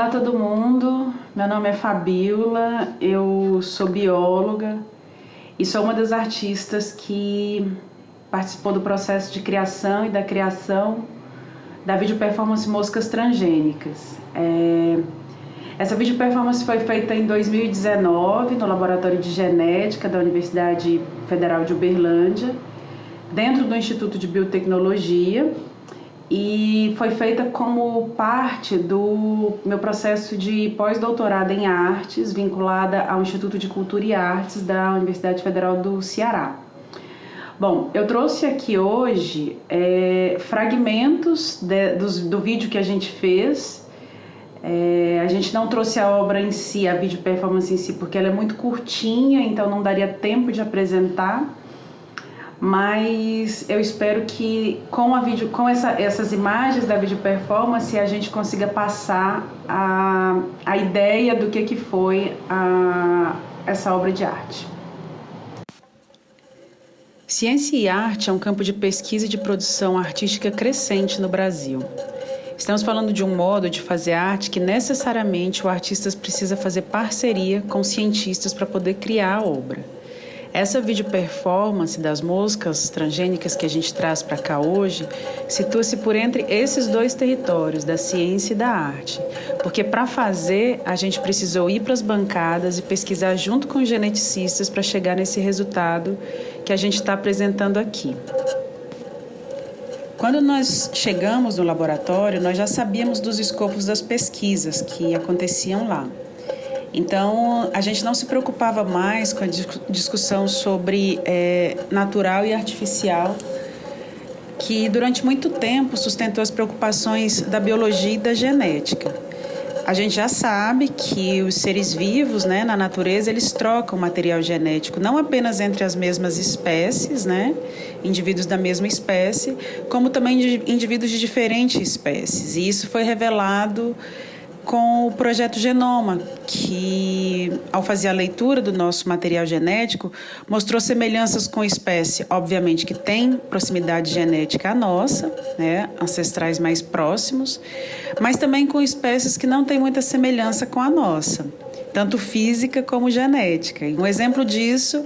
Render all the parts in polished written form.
Olá todo mundo, meu nome é Fabiola, eu sou bióloga e sou uma das artistas que participou do processo de criação e da criação da vídeo performance Moscas Transgênicas. Essa vídeo performance foi feita em 2019 no Laboratório de Genética da Universidade Federal de Uberlândia, dentro do Instituto de Biotecnologia, e foi feita como parte do meu processo de pós-doutorado em artes, vinculada ao Instituto de Cultura e Artes da Universidade Federal do Ceará. Bom, eu trouxe aqui hoje fragmentos do vídeo que a gente fez. A gente não trouxe a obra em si, a vídeo performance em si, porque ela é muito curtinha, então não daria tempo de apresentar. Mas eu espero que com essas imagens da vídeo performance a gente consiga passar a ideia do que foi essa obra de arte. Ciência e arte é um campo de pesquisa e de produção artística crescente no Brasil. Estamos falando de um modo de fazer arte que necessariamente o artista precisa fazer parceria com cientistas para poder criar a obra. Essa vídeo performance das moscas transgênicas que a gente traz para cá hoje situa-se por entre esses dois territórios, da ciência e da arte. Porque para fazer, a gente precisou ir para as bancadas e pesquisar junto com os geneticistas para chegar nesse resultado que a gente está apresentando aqui. Quando nós chegamos no laboratório, nós já sabíamos dos escopos das pesquisas que aconteciam lá. Então, a gente não se preocupava mais com a discussão sobre natural e artificial, que durante muito tempo sustentou as preocupações da biologia e da genética. A gente já sabe que os seres vivos, na natureza, eles trocam material genético, não apenas entre as mesmas espécies, indivíduos da mesma espécie, como também de indivíduos de diferentes espécies. E isso foi revelado com o projeto Genoma, que, ao fazer a leitura do nosso material genético, mostrou semelhanças com espécie, obviamente, que tem proximidade genética à nossa, ancestrais mais próximos, mas também com espécies que não têm muita semelhança com a nossa, tanto física como genética. E um exemplo disso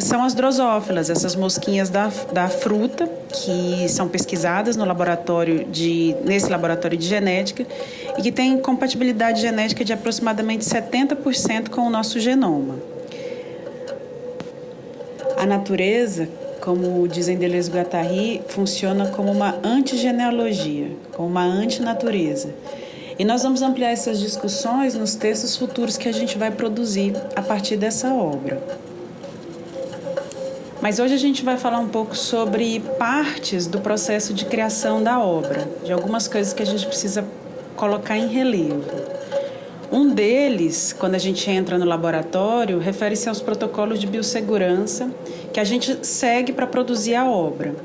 são as drosófilas, essas mosquinhas da fruta, que são pesquisadas nesse laboratório de genética e que têm compatibilidade genética de aproximadamente 70% com o nosso genoma. A natureza, como dizem Deleuze e Guattari, funciona como uma antigenealogia, como uma antinatureza. E nós vamos ampliar essas discussões nos textos futuros que a gente vai produzir a partir dessa obra. Mas hoje a gente vai falar um pouco sobre partes do processo de criação da obra, de algumas coisas que a gente precisa colocar em relevo. Um deles, quando a gente entra no laboratório, refere-se aos protocolos de biossegurança que a gente segue para produzir a obra,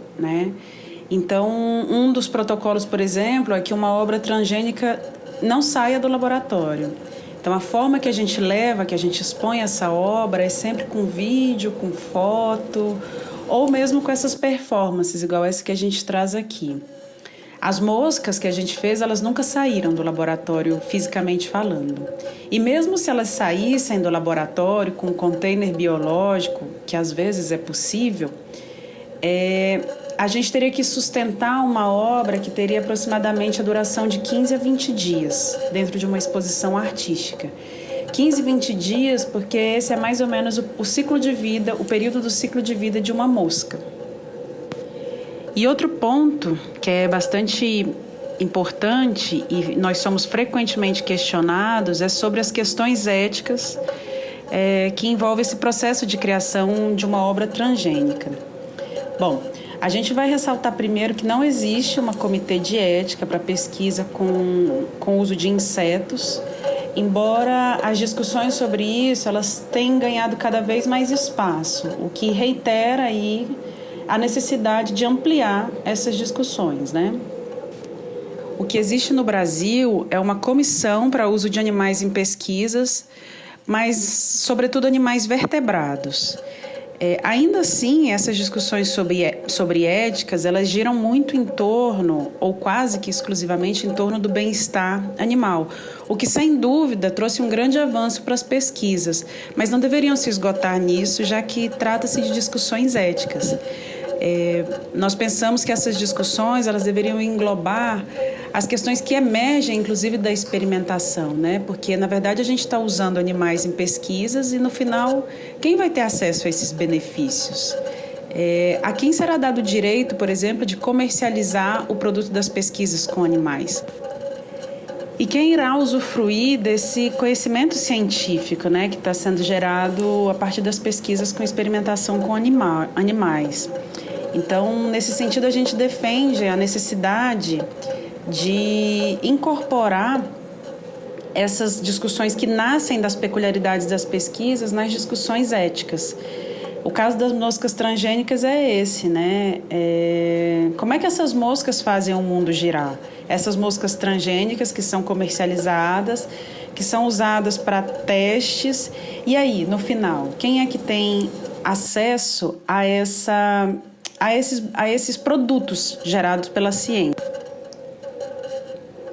Então, um dos protocolos, por exemplo, é que uma obra transgênica não saia do laboratório. Então, a forma que a gente leva, que a gente expõe essa obra é sempre com vídeo, com foto, ou mesmo com essas performances, igual essa que a gente traz aqui. As moscas que a gente fez, elas nunca saíram do laboratório fisicamente falando. E mesmo se elas saíssem do laboratório com um container biológico, que às vezes é possível, a gente teria que sustentar uma obra que teria aproximadamente a duração de 15 a 20 dias dentro de uma exposição artística. 15 a 20 dias porque esse é mais ou menos o ciclo de vida, o período do ciclo de vida de uma mosca. E outro ponto que é bastante importante e nós somos frequentemente questionados é sobre as questões éticas que envolvem esse processo de criação de uma obra transgênica. Bom, a gente vai ressaltar primeiro que não existe um comitê de ética para pesquisa com o uso de insetos, embora as discussões sobre isso elas tenham ganhado cada vez mais espaço, o que reitera aí a necessidade de ampliar essas discussões, O que existe no Brasil é uma comissão para uso de animais em pesquisas, mas sobretudo animais vertebrados. Ainda assim, essas discussões sobre éticas, elas giram muito em torno, ou quase que exclusivamente em torno do bem-estar animal, o que sem dúvida trouxe um grande avanço para as pesquisas, mas não deveriam se esgotar nisso, já que trata-se de discussões éticas. Nós pensamos que essas discussões elas deveriam englobar as questões que emergem, inclusive, da experimentação, né? Porque, na verdade, a gente está usando animais em pesquisas e, no final, quem vai ter acesso a esses benefícios? A quem será dado o direito, por exemplo, de comercializar o produto das pesquisas com animais? E quem irá usufruir desse conhecimento científico, né, que está sendo gerado a partir das pesquisas com experimentação com animais? Então, nesse sentido, a gente defende a necessidade de incorporar essas discussões que nascem das peculiaridades das pesquisas nas discussões éticas. O caso das moscas transgênicas é esse, né? Como é que essas moscas fazem o mundo girar? Essas moscas transgênicas que são comercializadas, que são usadas para testes. E aí, no final, quem é que tem acesso a esses produtos gerados pela ciência?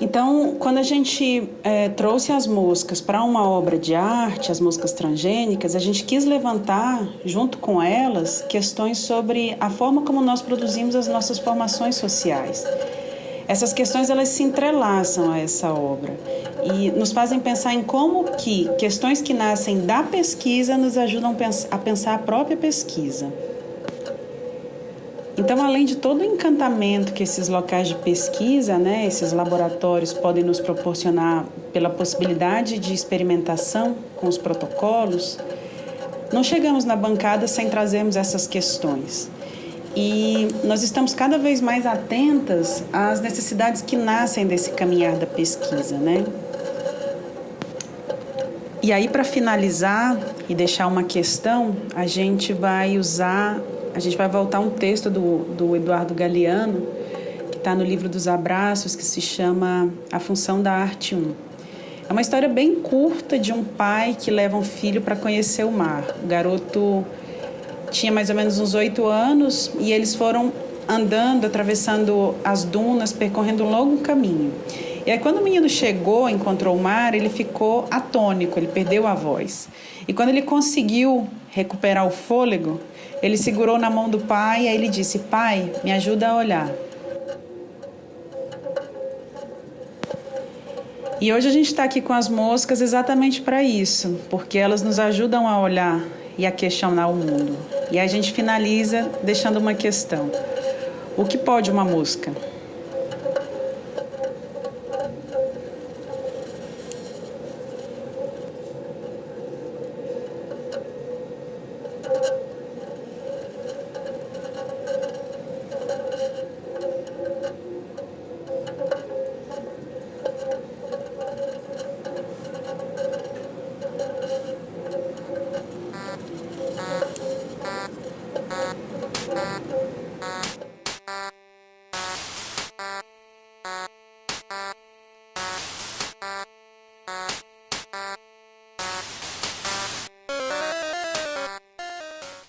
Então, quando a gente trouxe as moscas para uma obra de arte, as moscas transgênicas, a gente quis levantar, junto com elas, questões sobre a forma como nós produzimos as nossas formações sociais. Essas questões elas se entrelaçam a essa obra e nos fazem pensar em como que questões que nascem da pesquisa nos ajudam a pensar a própria pesquisa. Então, além de todo o encantamento que esses locais de pesquisa, né, esses laboratórios podem nos proporcionar pela possibilidade de experimentação com os protocolos, não chegamos na bancada sem trazermos essas questões. E nós estamos cada vez mais atentas às necessidades que nascem desse caminhar da pesquisa, né? E aí, para finalizar e deixar uma questão, a gente vai voltar a um texto do Eduardo Galeano, que está no livro dos Abraços, que se chama A Função da Arte 1. É uma história bem curta de um pai que leva um filho para conhecer o mar. O garoto tinha mais ou menos uns 8 anos e eles foram andando, atravessando as dunas, percorrendo um longo caminho. E aí, quando o menino chegou, encontrou o mar, ele ficou atônico, ele perdeu a voz. E quando ele conseguiu recuperar o fôlego, ele segurou na mão do pai e aí ele disse: "Pai, me ajuda a olhar". E hoje a gente está aqui com as moscas exatamente para isso, porque elas nos ajudam a olhar e a questionar o mundo. E a gente finaliza deixando uma questão: o que pode uma mosca?